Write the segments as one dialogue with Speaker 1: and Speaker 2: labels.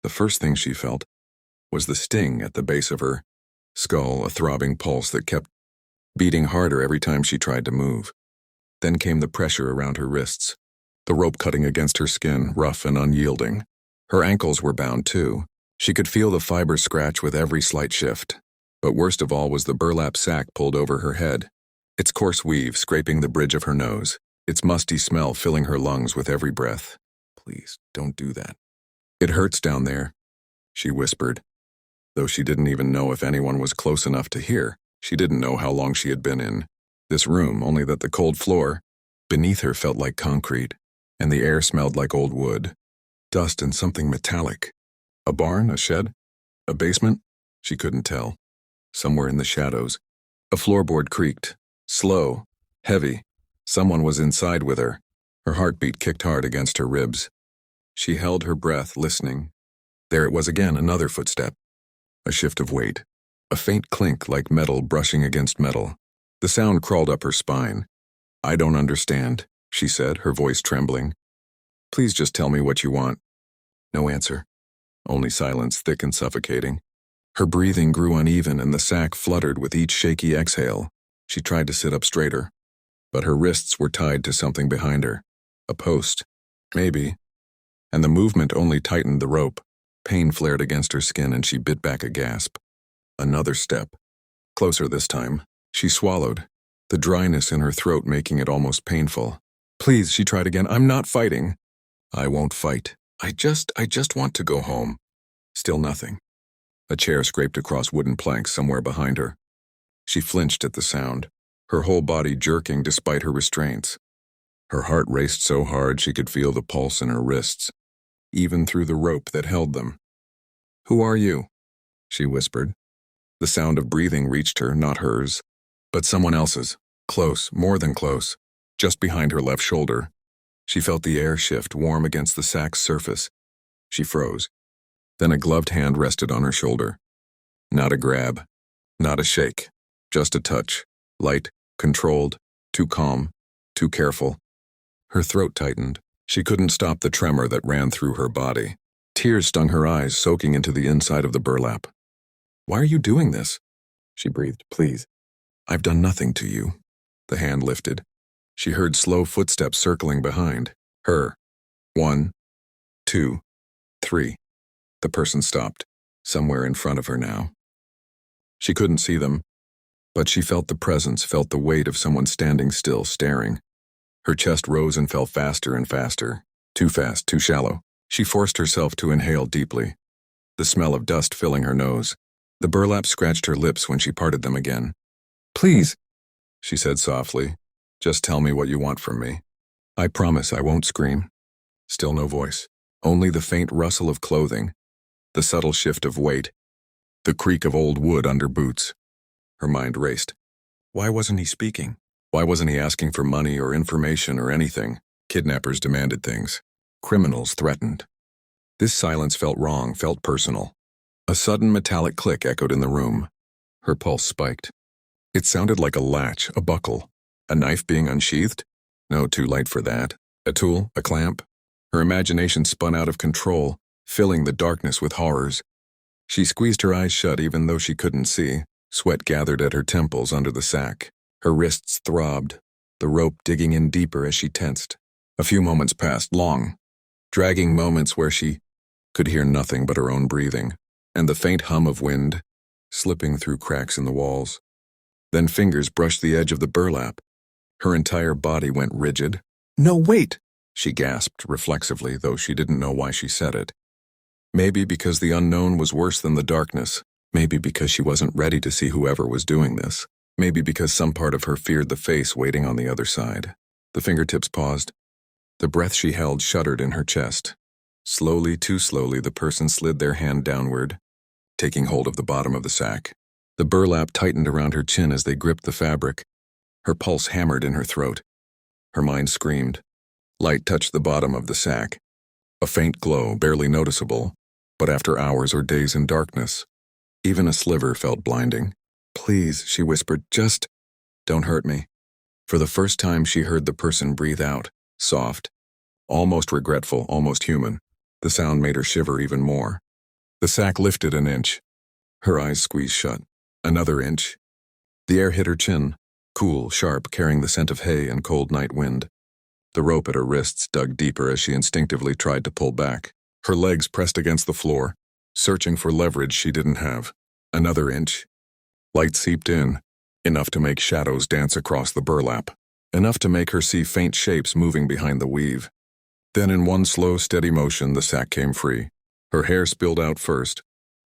Speaker 1: The first thing she felt was the sting at the base of her skull, a throbbing pulse that kept beating harder every time she tried to move. Then came the pressure around her wrists, the rope cutting against her skin, rough and unyielding. Her ankles were bound too. She could feel the fibers scratch with every slight shift. But worst of all was the burlap sack pulled over her head, its coarse weave scraping the bridge of her nose, its musty smell filling her lungs with every breath. Please, don't do that. It hurts down there, she whispered. Though she didn't even know if anyone was close enough to hear, she didn't know how long she had been in this room, only that the cold floor beneath her felt like concrete, and the air smelled like old wood, dust and something metallic. A barn, a shed, a basement? She couldn't tell. Somewhere in the shadows, a floorboard creaked, slow, heavy. Someone was inside with her. Her heartbeat kicked hard against her ribs. She held her breath, listening. There it was again, another footstep. A shift of weight. A faint clink like metal brushing against metal. The sound crawled up her spine. "I don't understand," she said, her voice trembling. "Please just tell me what you want." No answer. Only silence, thick and suffocating. Her breathing grew uneven and the sack fluttered with each shaky exhale. She tried to sit up straighter, but her wrists were tied to something behind her. A post. Maybe. And the movement only tightened the rope. Pain flared against her skin and she bit back a gasp. Another step. Closer this time. She swallowed, the dryness in her throat making it almost painful. "Please," she tried again, "I'm not fighting." "I won't fight. I just want to go home." Still nothing. A chair scraped across wooden planks somewhere behind her. She flinched at the sound, her whole body jerking despite her restraints. Her heart raced so hard she could feel the pulse in her wrists, even through the rope that held them. "Who are you?" she whispered. The sound of breathing reached her, not hers, but someone else's, close, more than close, just behind her left shoulder. She felt the air shift, warm against the sack's surface. She froze. Then a gloved hand rested on her shoulder. Not a grab, not a shake, just a touch, light, controlled, too calm, too careful. Her throat tightened. She couldn't stop the tremor that ran through her body. Tears stung her eyes, soaking into the inside of the burlap. "Why are you doing this?" she breathed. "Please." "I've done nothing to you." The hand lifted. She heard slow footsteps circling behind her. 1, 2, 3. The person stopped, somewhere in front of her now. She couldn't see them, but she felt the presence, felt the weight of someone standing still, staring. Her chest rose and fell faster and faster. Too fast, too shallow. She forced herself to inhale deeply, the smell of dust filling her nose. The burlap scratched her lips when she parted them again. "Please," she said softly, "just tell me what you want from me. I promise I won't scream." Still no voice, only the faint rustle of clothing, the subtle shift of weight, the creak of old wood under boots. Her mind raced. Why wasn't he speaking? Why wasn't he asking for money or information or anything? Kidnappers demanded things. Criminals threatened. This silence felt wrong, felt personal. A sudden metallic click echoed in the room. Her pulse spiked. It sounded like a latch, a buckle. A knife being unsheathed? No, too late for that. A tool, a clamp? Her imagination spun out of control, filling the darkness with horrors. She squeezed her eyes shut even though she couldn't see. Sweat gathered at her temples under the sack. Her wrists throbbed, the rope digging in deeper as she tensed. A few moments passed, long, dragging moments where she could hear nothing but her own breathing, and the faint hum of wind slipping through cracks in the walls. Then fingers brushed the edge of the burlap. Her entire body went rigid. "No, wait!" she gasped reflexively, though she didn't know why she said it. Maybe because the unknown was worse than the darkness. Maybe because she wasn't ready to see whoever was doing this. Maybe because some part of her feared the face waiting on the other side. The fingertips paused. The breath she held shuddered in her chest. Slowly, too slowly, the person slid their hand downward, taking hold of the bottom of the sack. The burlap tightened around her chin as they gripped the fabric. Her pulse hammered in her throat. Her mind screamed. Light touched the bottom of the sack. A faint glow, barely noticeable, but after hours or days in darkness, even a sliver felt blinding. "Please," she whispered, "just don't hurt me." For the first time she heard the person breathe out, soft, almost regretful, almost human. The sound made her shiver even more. The sack lifted an inch. Her eyes squeezed shut. Another inch. The air hit her chin, cool, sharp, carrying the scent of hay and cold night wind. The rope at her wrists dug deeper as she instinctively tried to pull back. Her legs pressed against the floor, searching for leverage she didn't have. Another inch. Light seeped in, enough to make shadows dance across the burlap, enough to make her see faint shapes moving behind the weave. Then in one slow, steady motion, the sack came free. Her hair spilled out first,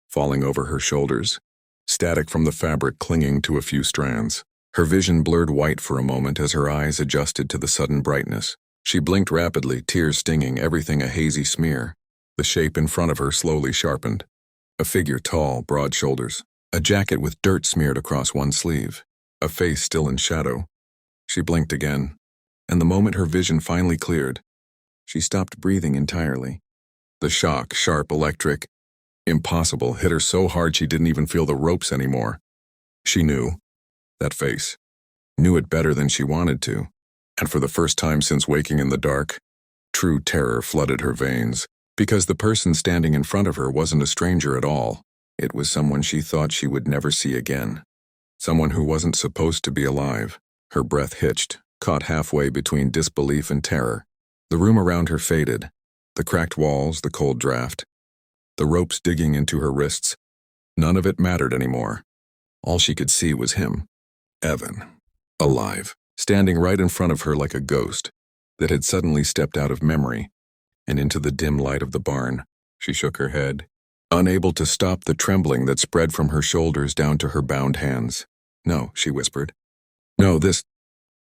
Speaker 1: falling over her shoulders, static from the fabric clinging to a few strands. Her vision blurred white for a moment as her eyes adjusted to the sudden brightness. She blinked rapidly, tears stinging, everything a hazy smear. The shape in front of her slowly sharpened. A figure tall, broad shoulders, a jacket with dirt smeared across one sleeve, a face still in shadow. She blinked again, and the moment her vision finally cleared, she stopped breathing entirely. The shock, sharp, electric, impossible, hit her so hard she didn't even feel the ropes anymore. She knew. That face. Knew it better than she wanted to. And for the first time since waking in the dark, true terror flooded her veins. Because the person standing in front of her wasn't a stranger at all. It was someone she thought she would never see again. Someone who wasn't supposed to be alive. Her breath hitched, caught halfway between disbelief and terror. The room around her faded. The cracked walls, the cold draft. The ropes digging into her wrists. None of it mattered anymore. All she could see was him. Evan. Alive. Standing right in front of her like a ghost that had suddenly stepped out of memory and into the dim light of the barn. She shook her head, unable to stop the trembling that spread from her shoulders down to her bound hands. "No," she whispered. "No, this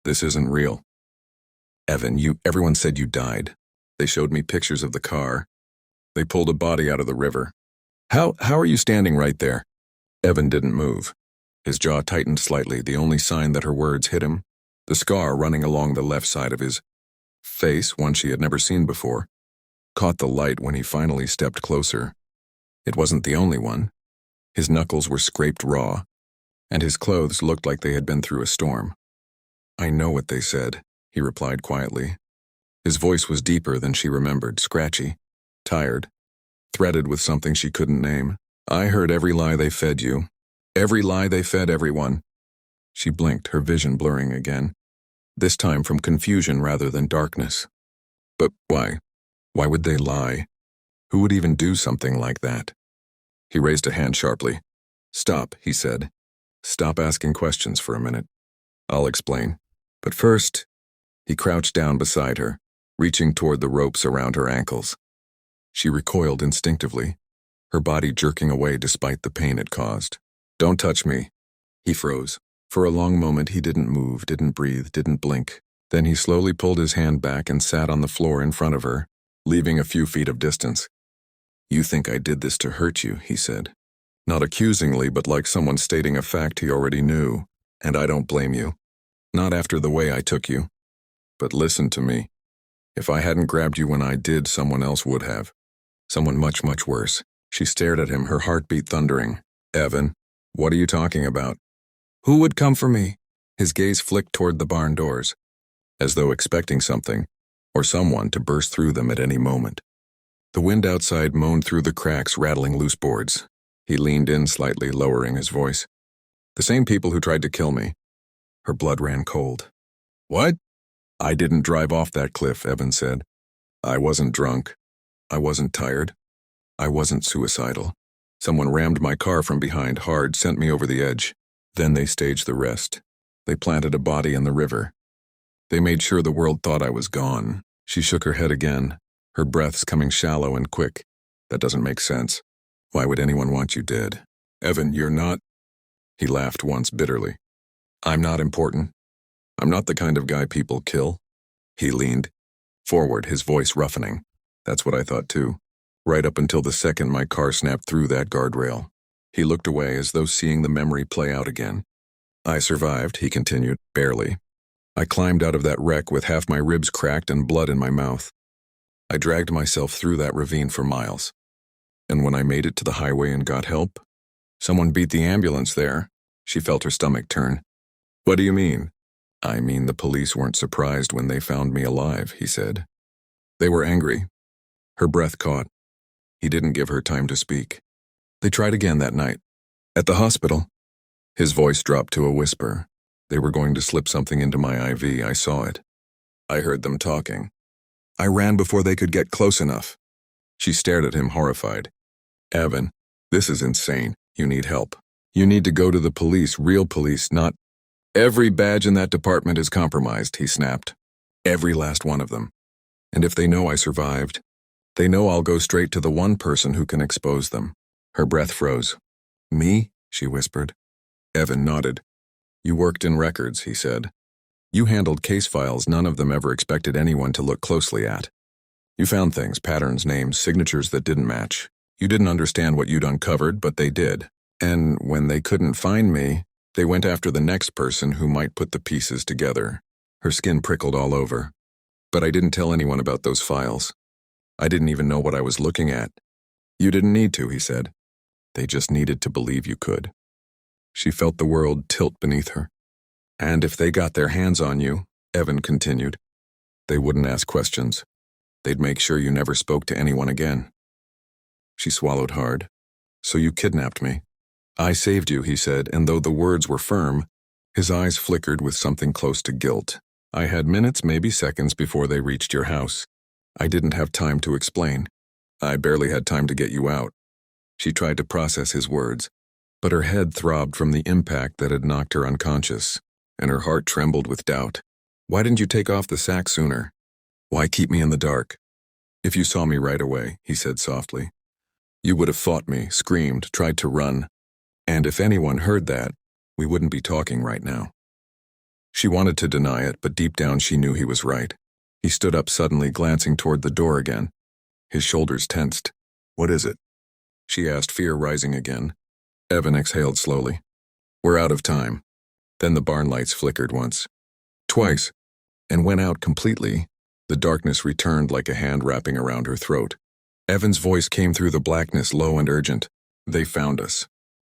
Speaker 1: isn't real. Evan, everyone said you died. They showed me pictures of the car. They pulled a body out of the river. How are you standing right there?" Evan didn't move. His jaw tightened slightly, the only sign that her words hit him. The scar running along the left side of his face, one she had never seen before, caught the light when he finally stepped closer. It wasn't the only one. His knuckles were scraped raw, and his clothes looked like they had been through a storm. "I know what they said," he replied quietly. His voice was deeper than she remembered, scratchy, tired, threaded with something she couldn't name. "I heard every lie they fed you. Every lie they fed everyone." She blinked, her vision blurring again, this time from confusion rather than darkness. "But why? Why would they lie? Who would even do something like that?" He raised a hand sharply. "Stop," he said. "Stop asking questions for a minute. I'll explain. But first," he crouched down beside her, reaching toward the ropes around her ankles. She recoiled instinctively, her body jerking away despite the pain it caused. "Don't touch me." He froze. For a long moment he didn't move, didn't breathe, didn't blink. Then he slowly pulled his hand back and sat on the floor in front of her, leaving a few feet of distance. "You think I did this to hurt you," he said. Not accusingly, but like someone stating a fact he already knew. "And I don't blame you. Not after the way I took you. But listen to me. If I hadn't grabbed you when I did, someone else would have. Someone much, much worse." She stared at him, her heartbeat thundering. "Evan, what are you talking about? Who would come for me?" His gaze flicked toward the barn doors, as though expecting something, or someone to burst through them at any moment. The wind outside moaned through the cracks, rattling loose boards. He leaned in slightly, lowering his voice. "The same people who tried to kill me." Her blood ran cold. "What?" "I didn't drive off that cliff," Evan said. "I wasn't drunk. I wasn't tired. I wasn't suicidal. Someone rammed my car from behind hard, sent me over the edge. Then they staged the rest. They planted a body in the river. They made sure the world thought I was gone." She shook her head again, her breaths coming shallow and quick. "That doesn't make sense. Why would anyone want you dead? Evan, you're not—" He laughed once bitterly. "I'm not important. I'm not the kind of guy people kill." He leaned forward, his voice roughening. "That's what I thought too. Right up until the second my car snapped through that guardrail." He looked away as though seeing the memory play out again. "I survived," he continued, "barely. I climbed out of that wreck with half my ribs cracked and blood in my mouth. I dragged myself through that ravine for miles. And when I made it to the highway and got help, someone beat the ambulance there." She felt her stomach turn. "What do you mean?" "I mean the police weren't surprised when they found me alive," he said. "They were angry." Her breath caught. He didn't give her time to speak. They tried again that night. At the hospital, his voice dropped to a whisper. They were going to slip something into my IV. I saw it. I heard them talking. I ran before they could get close enough. She stared at him, horrified. Evan, this is insane. You need help. You need to go to the police, real police, not... Every badge in that department is compromised, he snapped. Every last one of them. And if they know I survived, they know I'll go straight to the one person who can expose them. Her breath froze. Me? She whispered. Evan nodded. You worked in records, he said. You handled case files none of them ever expected anyone to look closely at. You found things, patterns, names, signatures that didn't match. You didn't understand what you'd uncovered, but they did. And when they couldn't find me, they went after the next person who might put the pieces together. Her skin prickled all over. But I didn't tell anyone about those files. I didn't even know what I was looking at. You didn't need to, he said. They just needed to believe you could. She felt the world tilt beneath her. And if they got their hands on you, Evan continued, they wouldn't ask questions. They'd make sure you never spoke to anyone again. She swallowed hard. So you kidnapped me. I saved you, he said, and though the words were firm, his eyes flickered with something close to guilt. I had minutes, maybe seconds, before they reached your house. I didn't have time to explain. I barely had time to get you out. She tried to process his words, but her head throbbed from the impact that had knocked her unconscious, and her heart trembled with doubt. Why didn't you take off the sack sooner? Why keep me in the dark? If you saw me right away, he said softly, you would have fought me, screamed, tried to run. And if anyone heard that, we wouldn't be talking right now. She wanted to deny it, but deep down she knew he was right. He stood up suddenly, glancing toward the door again. His shoulders tensed. What is it? She asked, fear rising again. Evan exhaled slowly. We're out of time. Then the barn lights flickered once, twice, and went out completely. The darkness returned like a hand wrapping around her throat. Evan's voice came through the blackness, low and urgent. They found us.